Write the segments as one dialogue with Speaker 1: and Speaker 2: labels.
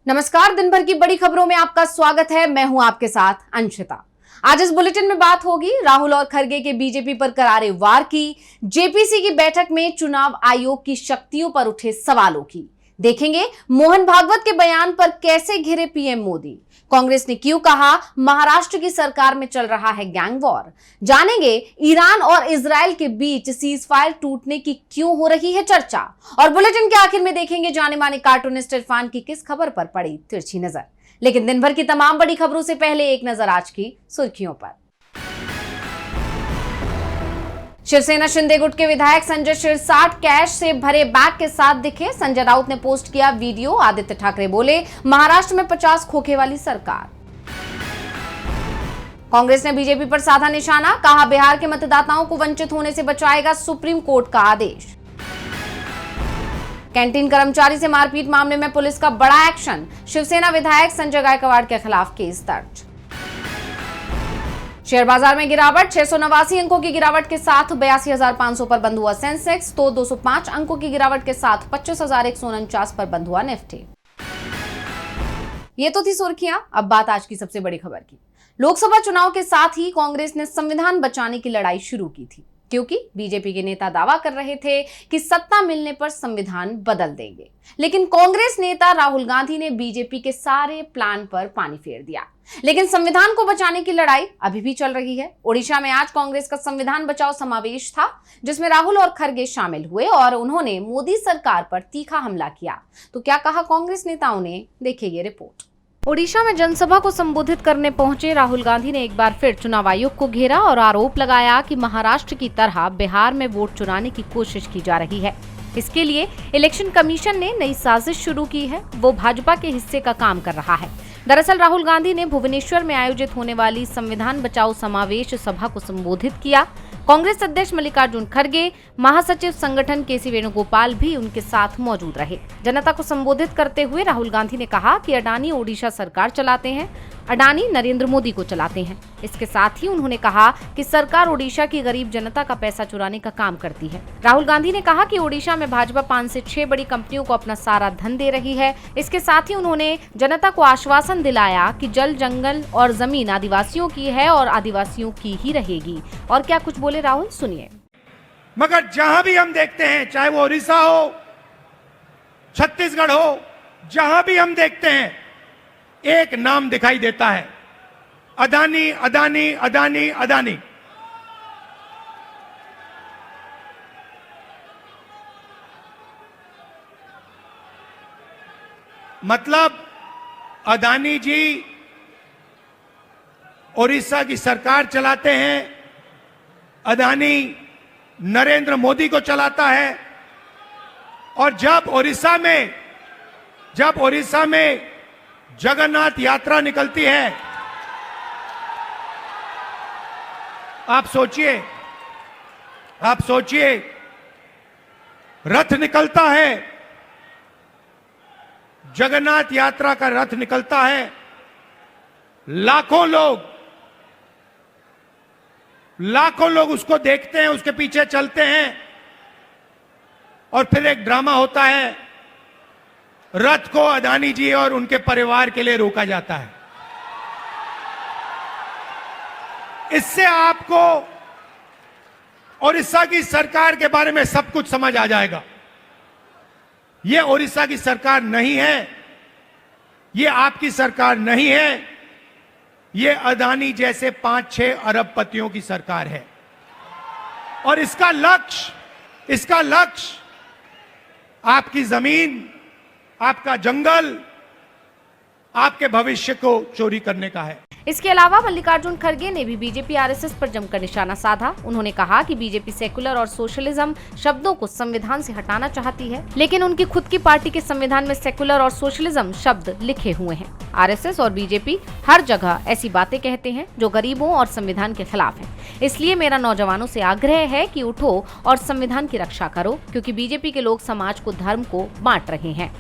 Speaker 1: नमस्कार, दिन भर की बड़ी खबरों में आपका स्वागत है। मैं हूं आपके साथ अंशिता। आज इस बुलेटिन में बात होगी राहुल और खरगे के बीजेपी पर करारे वार की, जेपीसी की बैठक में चुनाव आयोग की शक्तियों पर उठे सवालों की। देखेंगे मोहन भागवत के बयान पर कैसे घिरे पीएम मोदी, कांग्रेस ने क्यों कहा महाराष्ट्र की सरकार में चल रहा है गैंग वॉर। जानेंगे ईरान और इजराइल के बीच सीज फायर टूटने की क्यों हो रही है चर्चा। और बुलेटिन के आखिर में देखेंगे जाने माने कार्टूनिस्ट इरफान की किस खबर पर पड़ी तिरछी नजर। लेकिन दिन भर की तमाम बड़ी खबरों से पहले एक नजर आज की सुर्खियों पर। शिवसेना शिंदे गुट के विधायक संजय शिरसाट कैश से भरे बैग के साथ दिखे। संजय राउत ने पोस्ट किया वीडियो। आदित्य ठाकरे बोले महाराष्ट्र में 50 खोखे वाली सरकार। कांग्रेस ने बीजेपी पर साधा निशाना, कहा बिहार के मतदाताओं को वंचित होने से बचाएगा सुप्रीम कोर्ट का आदेश। कैंटीन कर्मचारी से मारपीट मामले में पुलिस का बड़ा एक्शन, शिवसेना विधायक संजय गायकवाड़ के खिलाफ केस दर्ज। शेयर बाजार में गिरावट, 689 अंकों की गिरावट के साथ 82,500 पर बंद हुआ सेंसेक्स, तो 205 अंकों की गिरावट के साथ 25,149 पर बंद हुआ निफ्टी। ये तो थी सुर्खियां, अब बात आज की सबसे बड़ी खबर की। लोकसभा चुनाव के साथ ही कांग्रेस ने संविधान बचाने की लड़ाई शुरू की थी, क्योंकि बीजेपी के नेता दावा कर रहे थे कि सत्ता मिलने पर संविधान बदल देंगे। लेकिन कांग्रेस नेता राहुल गांधी ने बीजेपी के सारे प्लान पर पानी फेर दिया। लेकिन संविधान को बचाने की लड़ाई अभी भी चल रही है। ओडिशा में आज कांग्रेस का संविधान बचाओ समावेश था, जिसमें राहुल और खरगे शामिल हुए और उन्होंने मोदी सरकार पर तीखा हमला किया। तो क्या कहा कांग्रेस नेताओं ने, देखिए ये रिपोर्ट। ओडिशा में जनसभा को संबोधित करने पहुंचे राहुल गांधी ने एक बार फिर चुनाव आयोग को घेरा और आरोप लगाया कि महाराष्ट्र की तरह बिहार में वोट चुराने की कोशिश की जा रही है। इसके लिए इलेक्शन कमीशन ने नई साजिश शुरू की है, वो भाजपा के हिस्से का काम कर रहा है। दरअसल राहुल गांधी ने भुवनेश्वर में आयोजित होने वाली संविधान बचाओ समावेश सभा को संबोधित किया। कांग्रेस अध्यक्ष मल्लिकार्जुन खरगे, महासचिव संगठन केसी वेणुगोपाल भी उनके साथ मौजूद रहे। जनता को संबोधित करते हुए राहुल गांधी ने कहा कि अडानी ओडिशा सरकार चलाते हैं, अडानी नरेंद्र मोदी को चलाते हैं। इसके साथ ही उन्होंने कहा कि सरकार ओडिशा की गरीब जनता का पैसा चुराने का काम करती है। राहुल गांधी ने कहा कि ओडिशा में भाजपा 5 से 6 बड़ी कंपनियों को अपना सारा धन दे रही है। इसके साथ ही उन्होंने जनता को आश्वासन दिलाया कि जल, जंगल और जमीन आदिवासियों की है और आदिवासियों की ही रहेगी। और क्या कुछ बोले राहुल, सुनिए।
Speaker 2: मगर जहां भी हम देखते हैं, चाहे वो उड़ीसा हो, छत्तीसगढ़ हो, जहां भी हम देखते हैं एक नाम दिखाई देता है, अदानी अदानी अदानी अदानी। मतलब अदानी जी उड़ीसा की सरकार चलाते हैं, अदानी नरेंद्र मोदी को चलाता है। और जब उड़ीसा में जगन्नाथ यात्रा निकलती है, आप सोचिए रथ निकलता है, जगन्नाथ यात्रा का रथ निकलता है, लाखों लोग उसको देखते हैं, उसके पीछे चलते हैं। और फिर एक ड्रामा होता है, रथ को अदानी जी और उनके परिवार के लिए रोका जाता है। इससे आपको ओडिशा की सरकार के बारे में सब कुछ समझ आ जाएगा। यह ओडिशा की सरकार नहीं है, यह आपकी सरकार नहीं है, यह अदानी जैसे 5-6 अरबपतियों की सरकार है। और इसका लक्ष्य आपकी जमीन, आपका जंगल, आपके भविष्य को चोरी करने का है।
Speaker 1: इसके अलावा मल्लिकार्जुन खरगे ने भी बीजेपी आरएसएस पर जमकर निशाना साधा। उन्होंने कहा कि बीजेपी सेकुलर और सोशलिज्म शब्दों को संविधान से हटाना चाहती है, लेकिन उनकी खुद की पार्टी के संविधान में सेकुलर और सोशलिज्म शब्द लिखे हुए हैं। आरएसएस और बीजेपी हर जगह ऐसी बातें कहते हैं जो गरीबों और संविधान के खिलाफ है। इसलिए मेरा नौजवानों से आग्रह है कि उठो और संविधान की रक्षा करो, क्योंकि बीजेपी के लोग समाज को, धर्म को बांट रहे हैं।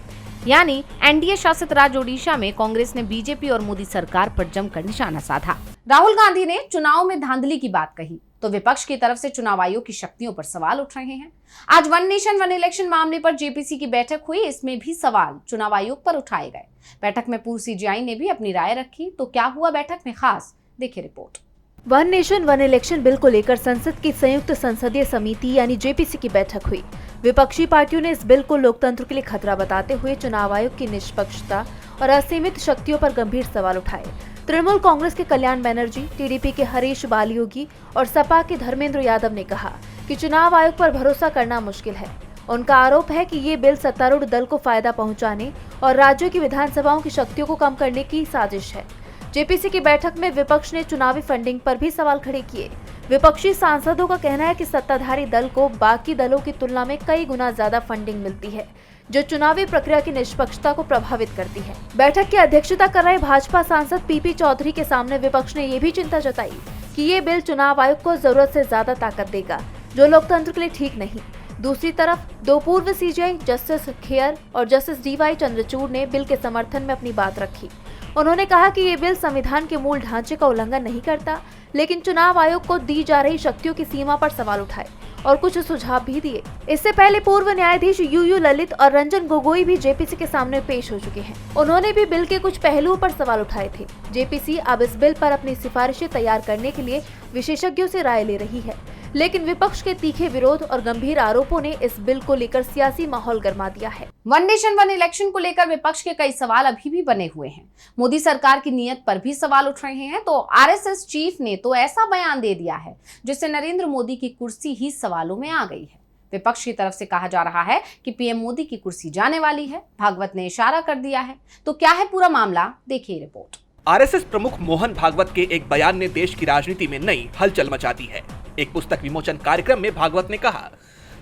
Speaker 1: यानी एनडीए शासित राज्य ओडिशा में कांग्रेस ने बीजेपी और मोदी सरकार पर जमकर निशाना साधा। राहुल गांधी ने चुनाव में धांधली की बात कही। तो विपक्ष की तरफ से चुनाव आयोग की शक्तियों पर सवाल उठ रहे हैं। आज वन नेशन वन इलेक्शन मामले पर जेपीसी की बैठक हुई, इसमें भी सवाल चुनाव आयोग पर उठाए गए। बैठक में पूर्व सीजीआई ने भी अपनी राय रखी, तो क्या हुआ बैठक में खास, देखिए report.
Speaker 3: One nation one election bill को लेकर संसद की संयुक्त संसदीय समिति यानी जेपीसी की बैठक हुई। विपक्षी पार्टियों ने इस बिल को लोकतंत्र के लिए खतरा बताते हुए चुनाव आयोग की निष्पक्षता और असीमित शक्तियों पर गंभीर सवाल उठाए। तृणमूल कांग्रेस के कल्याण बनर्जी, टीडीपी के हरीश बालियोगी और सपा के धर्मेंद्र यादव ने कहा कि चुनाव आयोग पर भरोसा करना मुश्किल है। उनका आरोप है कि ये बिल सत्तारूढ़ दल को फायदा पहुंचाने और राज्यों की विधानसभाओं की शक्तियों को कम करने की साजिश है। जेपीसी की बैठक में विपक्ष ने चुनावी फंडिंग पर भी सवाल खड़े किए। विपक्षी सांसदों का कहना है कि सत्ताधारी दल को बाकी दलों की तुलना में कई गुना ज्यादा फंडिंग मिलती है, जो चुनावी प्रक्रिया की निष्पक्षता को प्रभावित करती है। बैठक की अध्यक्षता कर रहे भाजपा सांसद पीपी चौधरी के सामने विपक्ष ने ये भी चिंता जताई कि ये बिल चुनाव आयोग को जरूरत से ज्यादा ताकत देगा, जो लोकतंत्र के लिए ठीक नहीं। दूसरी तरफ दो पूर्व सीजीआई जस्टिस खेयर और जस्टिस डीवाई चंद्रचूड़ ने बिल के समर्थन में अपनी बात रखी। उन्होंने कहा कि ये बिल संविधान के मूल ढांचे का उल्लंघन नहीं करता, लेकिन चुनाव आयोग को दी जा रही शक्तियों की सीमा पर सवाल उठाए और कुछ सुझाव भी दिए। इससे पहले पूर्व न्यायाधीश यूयू ललित और रंजन गोगोई भी जेपीसी के सामने पेश हो चुके हैं। उन्होंने भी बिल के कुछ पहलुओं पर सवाल उठाए थे। जेपीसी अब इस बिल पर अपनी सिफारिशें तैयार करने के लिए विशेषज्ञों से राय ले रही है, लेकिन विपक्ष के तीखे विरोध और गंभीर आरोपों ने इस बिल को लेकर सियासी माहौल गर्मा दिया है।
Speaker 1: वन नेशन वन इलेक्शन को लेकर विपक्ष के कई सवाल अभी भी बने हुए हैं। मोदी सरकार की नीयत पर भी सवाल उठ रहे हैं। तो आरएसएस चीफ ने तो ऐसा बयान दे दिया है जिससे नरेंद्र मोदी की कुर्सी ही सवालों में आ गई है। विपक्ष की तरफ से कहा जा रहा है कि पीएम मोदी की कुर्सी जाने वाली है। भागवत ने इशारा कर दिया है। तो क्या है पूरा मामला, देखिए रिपोर्ट।
Speaker 4: आरएसएस प्रमुख मोहन भागवत के एक बयान ने देश की राजनीति में नई हलचल मचा दी है। एक पुस्तक विमोचन कार्यक्रम में भागवत ने कहा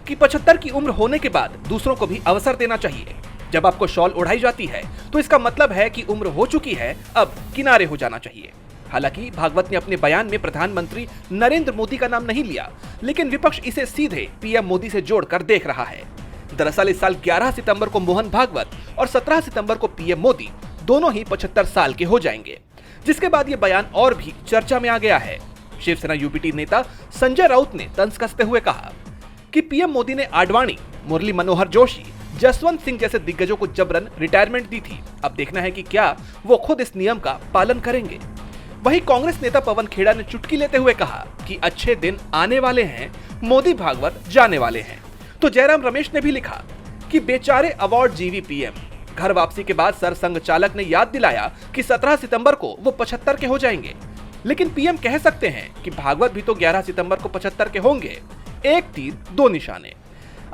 Speaker 4: कि 75 की उम्र होने के बाद दूसरों को भी अवसर देना चाहिए। जब आपको शॉल उड़ाई जाती है तो इसका मतलब है कि उम्र हो चुकी है, अब किनारे हो जाना चाहिए। हालांकि भागवत ने अपने बयान में प्रधानमंत्री नरेंद्र मोदी का नाम नहीं लिया, लेकिन विपक्ष इसे सीधे पीएम मोदी से जोड़कर देख रहा है। दरअसल इस साल 11 सितंबर को मोहन भागवत और 17 सितंबर को पीएम मोदी दोनों ही 75 साल के हो जाएंगे, जिसके बाद ये बयान और भी चर्चा में आ गया है। शिवसेना यूपीटी नेता संजय राउत ने तंज कसते हुए कहा कि पीएम मोदी ने आडवाणी, मुरली मनोहर जोशी, जसवंत सिंह जैसे दिग्गजों को जबरन रिटायरमेंट दी थी। अब देखना है कि क्या वो खुद इस नियम का पालन करेंगे। वहीं कांग्रेस नेता पवन खेड़ा ने चुटकी लेते हुए कहा कि अच्छे दिन आने वाले हैं, मोदी भागवत जाने वाले हैं। तो जयराम रमेश ने भी लिखा कि बेचारे अवार्ड जीवी पीएम। घर वापसी के बाद सरसंघ चालक ने याद दिलाया कि 17 सितंबर को वो 75 के हो जाएंगे, लेकिन पीएम कह सकते हैं कि भागवत भी तो 11 सितंबर को 75 के होंगे। एक तीर दो निशाने।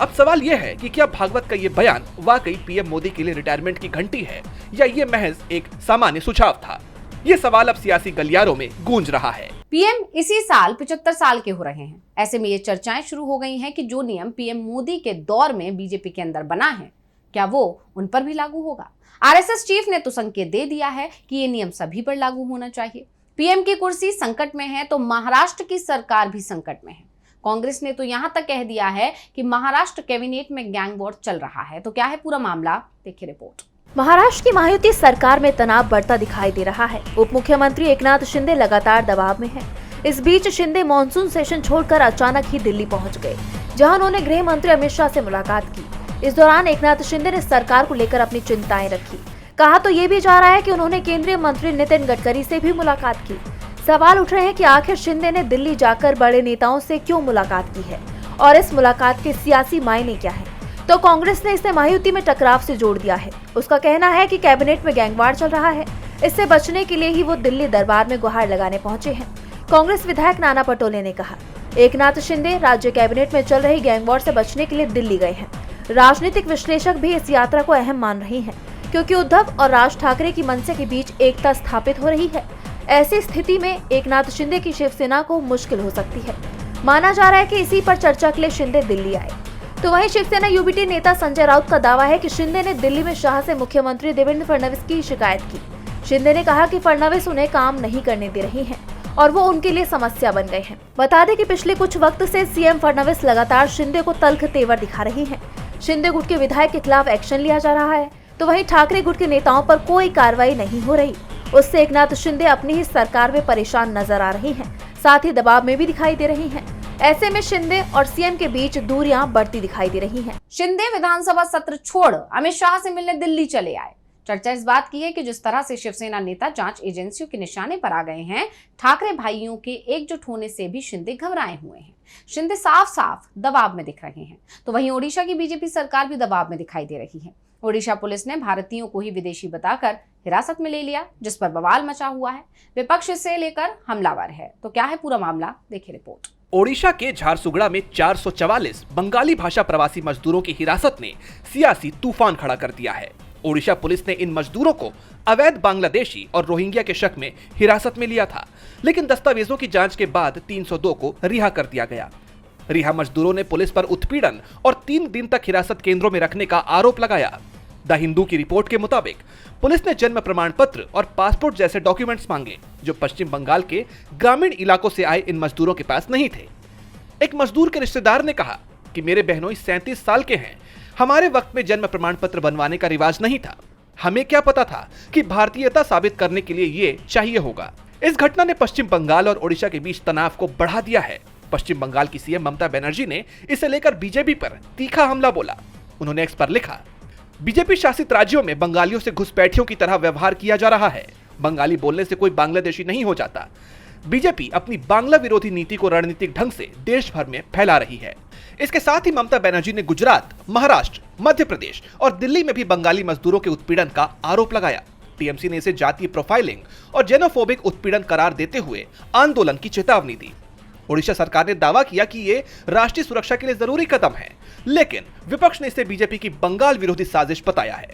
Speaker 4: अब सवाल यह है कि क्या भागवत का ये बयान वाकई पीएम मोदी के लिए रिटायरमेंट की घंटी है या ये महज एक सामान्य सुझाव था। ये सवाल अब सियासी गलियारों में गूंज रहा है।
Speaker 1: पीएम इसी साल 75 साल के हो रहे हैं। ऐसे में ये चर्चाएं शुरू हो गई हैं कि जो नियम पीएम मोदी के दौर में बीजेपी के अंदर बना है, क्या वो उन पर भी लागू होगा। आरएसएस चीफ ने तो संकेत दे दिया है कि ये नियम सभी पर लागू होना चाहिए। पीएम की कुर्सी संकट में है तो महाराष्ट्र की सरकार भी संकट में है। कांग्रेस ने तो यहां तक कह दिया है कि महाराष्ट्र कैबिनेट में गैंग वॉर चल रहा है। तो क्या है पूरा मामला, देखिए रिपोर्ट।
Speaker 3: महाराष्ट्र की महायुति सरकार में तनाव बढ़ता दिखाई दे रहा है। उप मुख्यमंत्री एकनाथ शिंदे लगातार दबाव में हैं। इस बीच शिंदे मॉनसून सेशन छोड़कर अचानक ही दिल्ली पहुंच गए, जहां उन्होंने गृह मंत्री अमित शाह से मुलाकात की। इस दौरान एकनाथ शिंदे ने सरकार को लेकर अपनी चिंताएं रखी। कहा तो ये भी जा रहा है कि उन्होंने केंद्रीय मंत्री नितिन गडकरी से भी मुलाकात की। सवाल उठ रहे हैं कि आखिर शिंदे ने दिल्ली जाकर बड़े नेताओं से क्यों मुलाकात की है और इस मुलाकात के सियासी मायने क्या है। तो कांग्रेस ने इसे महायुति में टकराव से जोड़ दिया है। उसका कहना है कि कैबिनेट में गैंगवार चल रहा है, इससे बचने के लिए ही वो दिल्ली दरबार में गुहार लगाने पहुंचे हैं। कांग्रेस विधायक नाना पटोले ने कहा, एकनाथ शिंदे राज्य कैबिनेट में चल रही गैंगवार से बचने के लिए दिल्ली गए हैं। राजनीतिक विश्लेषक भी इस यात्रा को अहम मान रही हैं, क्योंकि उद्धव और राज ठाकरे की मनसे के बीच एकता स्थापित हो रही है। ऐसी स्थिति में एकनाथ शिंदे की शिवसेना को मुश्किल हो सकती है। माना जा रहा है कि इसी पर चर्चा के लिए शिंदे दिल्ली आए। तो वहीं शिवसेना यूबीटी नेता संजय राउत का दावा है कि शिंदे ने दिल्ली में शाह से मुख्यमंत्री देवेंद्र फडणवीस की शिकायत की। शिंदे ने कहा कि फडणवीस उन्हें काम नहीं करने दे रही हैं और वो उनके लिए समस्या बन गए हैं। बता दें कि पिछले कुछ वक्त से सीएम फडणवीस लगातार शिंदे को तल्ख तेवर दिखा रही हैं। शिंदे गुट के विधायक के खिलाफ एक्शन लिया जा रहा है, तो वहीं ठाकरे गुट के नेताओं पर कोई कार्रवाई नहीं हो रही। उससे एकनाथ शिंदे अपनी ही सरकार में परेशान नजर आ रही हैं। साथ ही दबाव में भी दिखाई दे रही हैं। ऐसे में शिंदे और सीएम के बीच दूरियां बढ़ती दिखाई दे रही हैं।
Speaker 1: शिंदे विधानसभा सत्र छोड़ अमित शाह से मिलने दिल्ली चले आए। चर्चा इस बात की है कि जिस तरह से शिवसेना नेता जांच एजेंसियों के निशाने पर आ गए हैं, ठाकरे भाइयों के एकजुट होने से भी शिंदे घबराए हुए हैं। शिंदे साफ साफ दबाव में दिख रहे हैं, तो वहीं ओडिशा की बीजेपी सरकार भी दबाव में दिखाई दे रही है। ओडिशा पुलिस ने भारतीयों को ही विदेशी बताकर हिरासत में ले लिया, जिस पर बवाल मचा हुआ है। विपक्ष इसे लेकर हमलावर है। तो क्या है पूरा मामला, देखिए रिपोर्ट।
Speaker 4: ओडिशा के झारसुगड़ा में 444 बंगाली भाषा प्रवासी मजदूरों की हिरासत ने सियासी तूफान खड़ा कर दिया है। ओडिशा पुलिस ने इन मजदूरों को अवैध बांग्लादेशी और रोहिंग्या के शक में हिरासत में लिया था, लेकिन दस्तावेजों की जांच के बाद 302 को रिहा कर दिया गया। रिहा मजदूरों ने पुलिस पर उत्पीड़न और 3 दिन तक हिरासत केंद्रों में रखने का आरोप लगाया। द हिंदू की रिपोर्ट के मुताबिक पुलिस ने जन्म प्रमाण पत्र और पासपोर्ट जैसे डॉक्यूमेंट्स मांगे, जो पश्चिम बंगाल के ग्रामीण इलाकों से आए इन मजदूरों के पास नहीं थे। एक मजदूर के रिश्तेदार ने कहा कि मेरे बहनोई 37 साल के हैं, हमारे वक्त में जन्म प्रमाण पत्र बनवाने का रिवाज नहीं था, हमें क्या पता था कि भारतीयता साबित करने के लिए ये चाहिए होगा। इस घटना ने पश्चिम बंगाल और ओडिशा के बीच तनाव को बढ़ा दिया है। पश्चिम बंगाल की सीएम ममता बनर्जी ने इसे लेकर बीजेपी पर तीखा हमला बोला। उन्होंने एक्स पर लिखा, बीजेपी शासित राज्यों में बंगालियों से घुसपैठियों की तरह व्यवहार किया जा रहा है। बंगाली बोलने से कोई बांग्लादेशी नहीं हो जाता। बीजेपी अपनी बांग्ला विरोधी नीति को रणनीतिक ढंग से देश भर में फैला रही है। इसके साथ ही ममता बनर्जी ने गुजरात, महाराष्ट्र, मध्य प्रदेश और दिल्ली में भी बंगाली मजदूरों के उत्पीड़न का आरोप लगाया। टीएमसी ने इसे जातीय प्रोफाइलिंग और जेनोफोबिक उत्पीड़न करार देते हुए आंदोलन की चेतावनी दी। ओडिशा सरकार ने दावा किया कि ये राष्ट्रीय सुरक्षा के लिए जरूरी कदम है, लेकिन विपक्ष ने इसे बीजेपी की बंगाल विरोधी साजिश बताया है।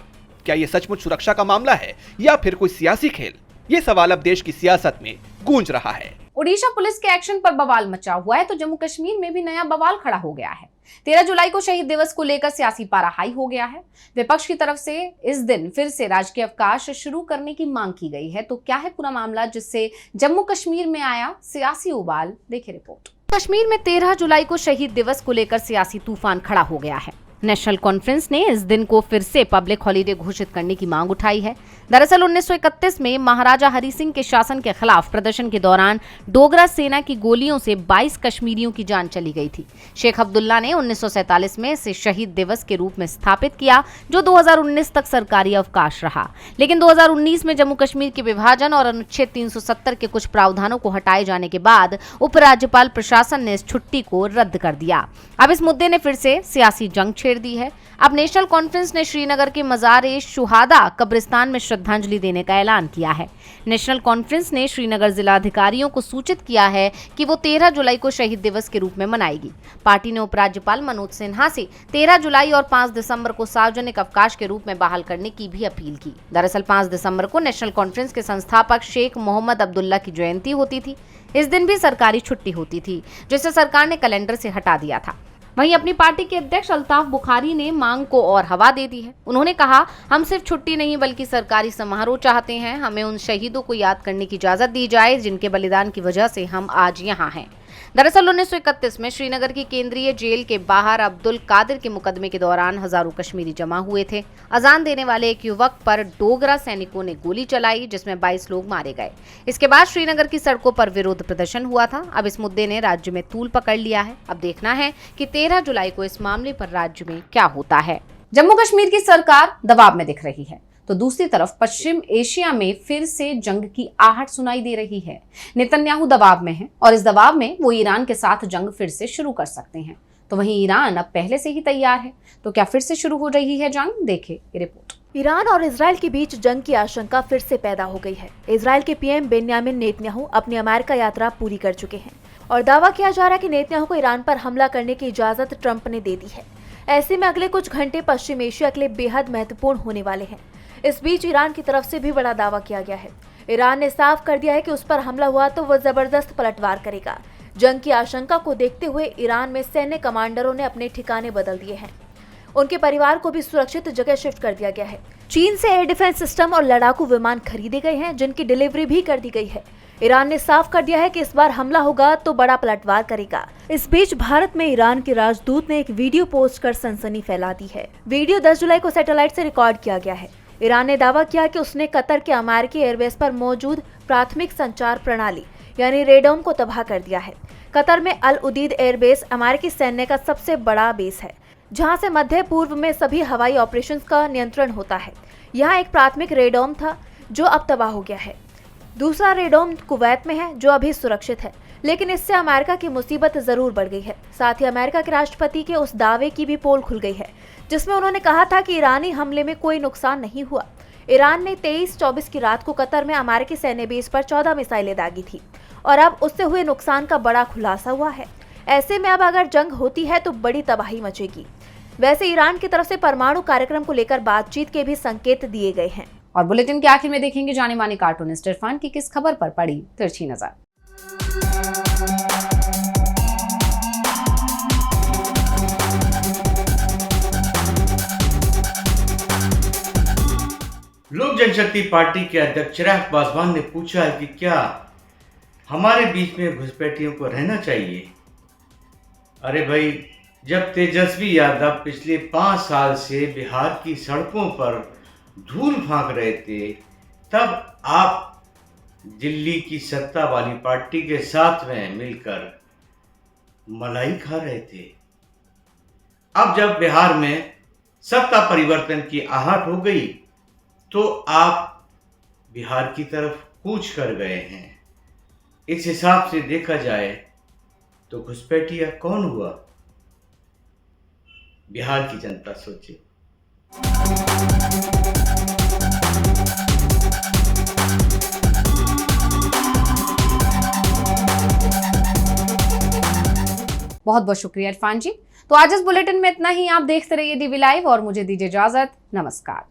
Speaker 4: क्या ये सचमुच सुरक्षा का मामला है या फिर कोई सियासी खेल? ये सवाल अब देश की सियासत में गूंज रहा है।
Speaker 1: ओडिशा पुलिस के एक्शन पर बवाल मचा हुआ है, तो जम्मू कश्मीर में भी नया बवाल खड़ा हो गया है। 13 जुलाई को शहीद दिवस को लेकर सियासी पारा हाई हो गया है। विपक्ष की तरफ से इस दिन फिर से राजकीय अवकाश शुरू करने की मांग की गई है। तो क्या है पूरा मामला जिससे जम्मू कश्मीर में आया सियासी उबाल, देखिए रिपोर्ट। कश्मीर में 13 जुलाई को शहीद दिवस को लेकर सियासी तूफान खड़ा हो गया है। नेशनल कॉन्फ्रेंस ने इस दिन को फिर से पब्लिक हॉलीडे घोषित करने की मांग उठाई है। दरअसल 1931 में महाराजा हरि सिंह के शासन के खिलाफ प्रदर्शन के दौरान डोगरा सेना की गोलियों से 22 कश्मीरियों की जान चली गई थी। शेख अब्दुल्ला ने 1947 में इसे शहीद दिवस के रूप में स्थापित किया, जो 2019 तक सरकारी अवकाश रहा। लेकिन 2019 में जम्मू कश्मीर के विभाजन और अनुच्छेद 370 के कुछ प्रावधानों को हटाए जाने के बाद उपराज्यपाल प्रशासन ने इस छुट्टी को रद्द कर दिया। अब इस मुद्दे ने फिर से सियासी जंग छेड़ दी है। अब नेशनल कॉन्फ्रेंस ने श्रीनगर के मज़ार-ए-शुहादा कब्रिस्तान में श्रद्धांजलि देने का ऐलान किया है। नेशनल कॉन्फ्रेंस ने श्रीनगर जिलाधिकारियों को सूचित किया है कि वो 13 जुलाई को शहीद दिवस के रूप में मनाएगी। पार्टी ने उपराज्यपाल मनोज सिन्हा से 13 जुलाई और 5 दिसंबर को सार्वजनिक अवकाश के रूप में बहाल करने की भी अपील की। दरअसल 5 दिसंबर को नेशनल कॉन्फ्रेंस के संस्थापक शेख मोहम्मद अब्दुल्ला की जयंती होती थी। इस दिन भी सरकारी छुट्टी होती थी, जिसे सरकार ने कैलेंडर से हटा दिया था। वहीं अपनी पार्टी के अध्यक्ष अल्ताफ बुखारी ने मांग को और हवा दे दी है। उन्होंने कहा, हम सिर्फ छुट्टी नहीं बल्कि सरकारी समारोह चाहते हैं। हमें उन शहीदों को याद करने की इजाजत दी जाए जिनके बलिदान की वजह से हम आज यहाँ हैं। दरअसल 1931 में श्रीनगर की केंद्रीय जेल के बाहर अब्दुल कादिर के मुकदमे के दौरान हजारों कश्मीरी जमा हुए थे। अजान देने वाले एक युवक पर डोगरा सैनिकों ने गोली चलाई, जिसमें 22 लोग मारे गए। इसके बाद श्रीनगर की सड़कों पर विरोध प्रदर्शन हुआ था। अब इस मुद्दे ने राज्य में तूल पकड़ लिया है। अब देखना है कि 13 जुलाई को इस मामले पर राज्य में क्या होता है। जम्मू कश्मीर की सरकार दबाव में दिख रही है, तो दूसरी तरफ पश्चिम एशिया में फिर से जंग की आहट सुनाई दे रही है। नेतन्याहू दबाव में है और इस दबाव में वो ईरान के साथ जंग फिर से शुरू कर सकते हैं। तो वहीं ईरान अब पहले से ही तैयार है। तो क्या फिर से शुरू हो रही है जंग, देखे ये रिपोर्ट।
Speaker 3: ईरान और इजराइल के बीच जंग की आशंका फिर से पैदा हो गई है। इजराइल के पीएम बेन्यामिन नेतन्याहू अपनी अमेरिका यात्रा पूरी कर चुके हैं और दावा किया जा रहा है कि नेतन्याहू को ईरान पर हमला करने की इजाजत ट्रंप ने दे दी है। ऐसे में अगले कुछ घंटे पश्चिम एशिया के लिए बेहद महत्वपूर्ण होने वाले हैं। इस बीच ईरान की तरफ से भी बड़ा दावा किया गया है। ईरान ने साफ कर दिया है कि उस पर हमला हुआ तो वह जबरदस्त पलटवार करेगा। जंग की आशंका को देखते हुए ईरान में सैन्य कमांडरों ने अपने ठिकाने बदल दिए हैं। उनके परिवार को भी सुरक्षित जगह शिफ्ट कर दिया गया है। चीन से एयर डिफेंस सिस्टम और लड़ाकू विमान खरीदे गए हैं, जिनकी डिलीवरी भी कर दी गई है। ईरान ने साफ कर दिया है कि इस बार हमला होगा तो बड़ा पलटवार करेगा। इस बीच भारत में ईरान के राजदूत ने एक वीडियो पोस्ट कर सनसनी फैला दी है। वीडियो 10 जुलाई को सैटेलाइट से रिकॉर्ड किया गया है। ईरान ने दावा किया कि उसने कतर के अमेरिकी एयरबेस पर मौजूद प्राथमिक संचार प्रणाली यानी रेडोम को तबाह कर दिया है। कतर में अल उदीद एयरबेस अमेरिकी सैन्य का सबसे बड़ा बेस है, जहां से मध्य पूर्व में सभी हवाई ऑपरेशंस का नियंत्रण होता है। यहाँ एक प्राथमिक रेडोम था जो अब तबाह हो गया है। दूसरा रेडोम कुवैत में है जो अभी सुरक्षित है, लेकिन इससे अमेरिका की मुसीबत जरूर बढ़ गई है। साथ ही अमेरिका के राष्ट्रपति के उस दावे की भी पोल खुल गई है जिसमें उन्होंने कहा था कि ईरानी हमले में कोई नुकसान नहीं हुआ। ईरान ने 23-24 की रात को कतर में अमेरिकी सैन्य बेस पर 14 मिसाइलें दागी थी और अब उससे हुए नुकसान का बड़ा खुलासा हुआ है। ऐसे में अब अगर जंग होती है तो बड़ी तबाही मचेगी। वैसे ईरान की तरफ से परमाणु कार्यक्रम को लेकर बातचीत के भी संकेत दिए गए हैं।
Speaker 1: और बुलेटिन के आखिर में देखेंगे जाने माने कार्टूनिस्ट इरफान की किस खबर पर पड़ी तिरछी नजर।
Speaker 5: लोक जनशक्ति पार्टी के अध्यक्ष चिराग पासवान ने पूछा है कि क्या हमारे बीच में घुसपैठियों को रहना चाहिए। अरे भाई, जब तेजस्वी यादव पिछले 5 साल से बिहार की सड़कों पर धूल फांक रहे थे, तब आप दिल्ली की सत्ता वाली पार्टी के साथ में मिलकर मलाई खा रहे थे। अब जब बिहार में सत्ता परिवर्तन की आहट हो गई तो आप बिहार की तरफ कूच कर गए हैं। इस हिसाब से देखा जाए तो घुसपैठिया कौन हुआ, बिहार की जनता सोचे।
Speaker 1: बहुत बहुत शुक्रिया इरफान जी। तो आज इस बुलेटिन में इतना ही। आप देखते रहिए डीवी लाइव और मुझे दीजिए इजाजत। नमस्कार।